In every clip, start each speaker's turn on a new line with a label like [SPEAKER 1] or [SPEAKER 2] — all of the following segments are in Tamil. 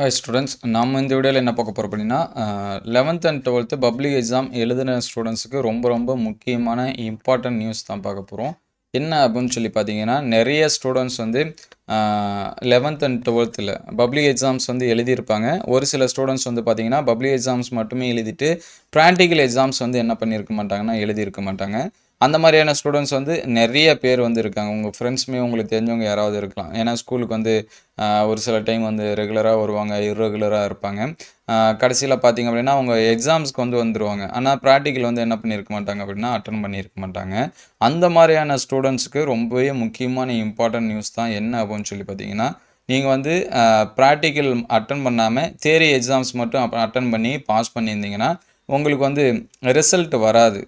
[SPEAKER 1] ஹாய் ஸ்டூடெண்ட்ஸ், நம்ம இந்த வீடியோவில் என்ன பார்க்க போகிறோம் அப்படின்னா 11th and 12th public exam எழுதின ஸ்டூடெண்ட்ஸுக்கு ரொம்ப முக்கியமான இம்பார்ட்டன்ட் நியூஸ் தான் பார்க்க போகிறோம். என்ன அப்படின்னு சொல்லி பார்த்தீங்கன்னா, நிறைய ஸ்டூடெண்ட்ஸ் வந்து 11th and 12th public exams வந்து எழுதியிருப்பாங்க. ஒரு சில ஸ்டூடெண்ட்ஸ் வந்து பார்த்தீங்கன்னா பப்ளிக் எக்ஸாம்ஸ் மட்டுமே எழுதிட்டு ப்ராக்டிக்கல் எக்ஸாம்ஸ் வந்து என்ன பண்ணியிருக்க மாட்டாங்கன்னா எழுதியிருக்க மாட்டாங்க. அந்த மாதிரியான ஸ்டூடெண்ட்ஸ் வந்து நிறைய பேர் வந்து இருக்காங்க. உங்கள் ஃப்ரெண்ட்ஸுமே உங்களுக்கு தெரிஞ்சவங்க யாராவது இருக்கலாம். ஏன்னா ஸ்கூலுக்கு வந்து ஒரு சில டைம் வந்து ரெகுலராக வருவாங்க, இர்ரெகுலராக இருப்பாங்க. கடைசியில் பார்த்தீங்க அப்படின்னா அவங்க எக்ஸாம்ஸ்க்கு வந்து வந்துடுவாங்க. ஆனால் ப்ராக்டிக்கல் வந்து என்ன பண்ணியிருக்க மாட்டாங்க அப்படின்னா அட்டன் பண்ணியிருக்க மாட்டாங்க. அந்த மாதிரியான ஸ்டூடெண்ட்ஸுக்கு ரொம்பவே முக்கியமான இம்பார்ட்டன்ட் நியூஸ் தான். என்ன அப்படின்னு சொல்லி பார்த்தீங்கன்னா, நீங்கள் வந்து ப்ராக்டிக்கல் அட்டன் பண்ணாமல் தியரி எக்ஸாம்ஸ் மட்டும் அட்டன் பண்ணி பாஸ் பண்ணியிருந்தீங்கன்னா உங்களுக்கு வந்து ரிசல்ட் வராது.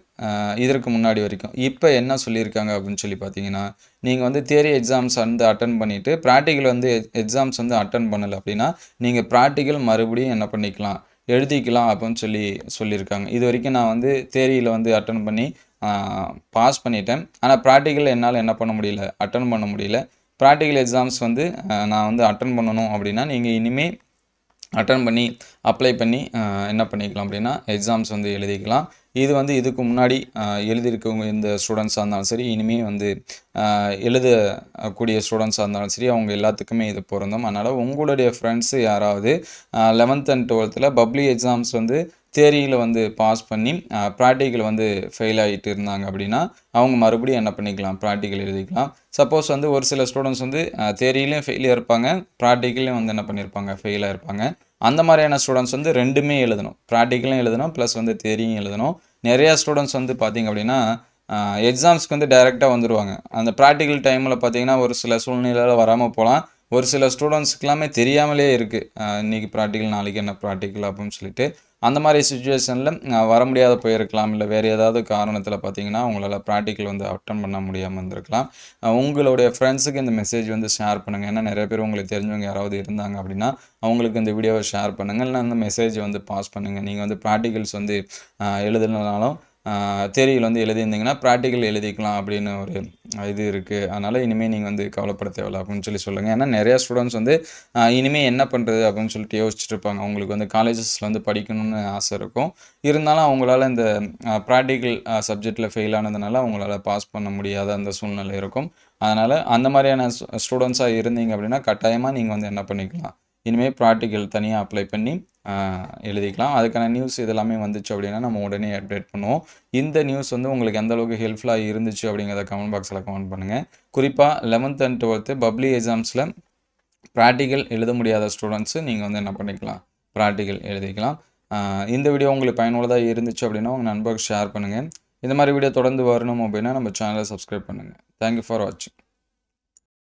[SPEAKER 1] இதற்கு முன்னாடி வரைக்கும். இப்போ என்ன சொல்லியிருக்காங்க அப்படின்னு சொல்லி பார்த்தீங்கன்னா, நீங்கள் வந்து தியரி எக்ஸாம்ஸ் வந்து அட்டன் பண்ணிவிட்டு ப்ராக்டிக்கல் வந்து எக்ஸாம்ஸ் வந்து அட்டன் பண்ணலை அப்படின்னா நீங்கள் ப்ராக்டிக்கல் மறுபடியும் என்ன பண்ணிக்கலாம், எழுதிக்கலாம் அப்படின்னு சொல்லியிருக்காங்க. இது வரைக்கும் நான் வந்து தியரியில் வந்து அட்டன் பண்ணி பாஸ் பண்ணிட்டேன். ஆனால் ப்ராக்டிக்கல் என்னால் என்ன பண்ண முடியல, அட்டன் பண்ண முடியல. ப்ராக்டிக்கல் எக்ஸாம்ஸ் வந்து நான் வந்து அட்டன் பண்ணணும் அப்படின்னா நீங்கள் இனிமேல் அட்டன் பண்ணி அப்ளை பண்ணி என்ன பண்ணிக்கலாம் அப்படின்னா எக்ஸாம்ஸ் வந்து எழுதிக்கலாம். இது வந்து இதுக்கு முன்னாடி எழுதியிருக்கவங்க இந்த ஸ்டூடெண்ட்ஸாக இருந்தாலும் சரி, இனிமேல் வந்து எழுதக்கூடிய ஸ்டூடெண்ட்ஸாக இருந்தாலும் சரி, அவங்க எல்லாத்துக்குமே இது பொருந்தும். அதனால் உங்களுடைய ஃப்ரெண்ட்ஸு யாராவது 11th and 12th public exams வந்து தியரியில் வந்து பாஸ் பண்ணி ப்ராக்டிக்கல் வந்து ஃபெயில் ஆகிட்டு இருந்தாங்க அப்படின்னா அவங்க மறுபடியும் என்ன பண்ணிக்கலாம், ப்ராக்டிக்கல் எழுதிக்கலாம். சப்போஸ் வந்து ஒரு சில ஸ்டூடெண்ட்ஸ் வந்து தியரியிலையும் ஃபெயிலியாக இருப்பாங்க, ப்ராக்டிக்கலையும் வந்து என்ன பண்ணியிருப்பாங்க, ஃபெயிலாக இருப்பாங்க. அந்த மாதிரியான ஸ்டூடெண்ட்ஸ் வந்து ரெண்டுமே எழுதணும். ப்ராக்டிக்கலும் எழுதணும், ப்ளஸ் வந்து தியரியும் எழுதணும். நிறையா ஸ்டூடெண்ட்ஸ் வந்து பார்த்திங்க அப்படின்னா எக்ஸாம்ஸ்க்கு வந்து டைரெக்டாக வந்துடுவாங்க. அந்த ப்ராக்டிக்கல் டைமில் பார்த்திங்கன்னா ஒரு சில சூழ்நிலையில் வராமல் போகலாம். ஒரு சில ஸ்டூடெண்ட்ஸ்க்கெல்லாமே தெரியாமலே இருக்குது இன்றைக்கி ப்ராக்டிக்கல், நாளைக்கு என்ன ப்ராக்டிக்கல் அப்படின்னு சொல்லிட்டு. அந்த மாதிரி சுச்சுவேஷனில் வர முடியாத போயிருக்கலாம். இல்லை வேறு ஏதாவது காரணத்தில் பார்த்தீங்கன்னா உங்களால் ப்ராக்டிக்கல் வந்து அட்டன் பண்ண முடியாமல் இருந்திருக்கலாம். உங்களுடைய ஃப்ரெண்ட்ஸுக்கு இந்த மெசேஜ் வந்து ஷேர் பண்ணுங்கள். ஏன்னா நிறைய பேர் உங்களுக்கு தெரிஞ்சவங்க யாராவது இருந்தாங்க அப்படின்னா அவங்களுக்கு இந்த வீடியோவை ஷேர் பண்ணுங்கள். இல்லை அந்த மெசேஜை வந்து பாஸ் பண்ணுங்கள். நீங்கள் வந்து ப்ராக்டிக்கல்ஸ் வந்து எழுதுனாலும் தியரியில் வந்து எழுதியிருந்தீங்கன்னா ப்ராக்டிக்கல் எழுதிக்கலாம் அப்படின்னு ஒரு இது இருக்குது. அதனால் இனிமேல் நீங்கள் வந்து கவலைப்பட தேவையில்லை அப்படின்னு சொல்லுங்கள். ஏன்னா நிறையா ஸ்டூடெண்ட்ஸ் வந்து இனிமேல் என்ன பண்ணுறது அப்படின்னு சொல்லிட்டு யோசிச்சுட்டு இருப்பாங்க. அவங்களுக்கு வந்து காலேஜஸில் வந்து படிக்கணும்னு ஆசை இருக்கும். இருந்தாலும் அவங்களால இந்த ப்ராக்டிக்கல் சப்ஜெக்டில் ஃபெயில் ஆனதுனால அவங்களால பாஸ் பண்ண முடியாத அந்த சூழ்நிலை இருக்கும். அதனால் அந்த மாதிரியான ஸ்டூடெண்ட்ஸாக இருந்தீங்க அப்படின்னா கட்டாயமாக நீங்கள் வந்து என்ன பண்ணிக்கலாம், இனிமேல் ப்ராக்டிக்கல் தனியாக அப்ளை பண்ணி எழுதிக்கலாம். அதுக்கான நியூஸ் இதெல்லாமே வந்துச்சு அப்படின்னா நம்ம உடனே அப்டேட் பண்ணுவோம். இந்த நியூஸ் வந்து உங்களுக்கு எந்த அளவுக்கு ஹெல்ப்ஃபுல்லாக இருந்துச்சு அப்படிங்கிறத கமெண்ட் பாக்ஸில் கமெண்ட் பண்ணுங்கள். குறிப்பாக 11th and 12th public எக்ஸாம்ஸில் practical எழுத முடியாத ஸ்டூடெண்ட்ஸு நீங்கள் வந்து என்ன பண்ணிக்கலாம், ப்ராக்டிக்கல் எழுதிக்கலாம். இந்த வீடியோ உங்களுக்கு பயனுள்ளதாக இருந்துச்சு அப்படின்னா உங்கள் நண்பர்களுக்கு ஷேர் பண்ணுங்கள். இந்த மாதிரி வீடியோ தொடர்ந்து வரணும் அப்படின்னா நம்ம சேனலை சப்ஸ்கிரைப் பண்ணுங்கள். தேங்க்யூ ஃபார் வாட்சிங்.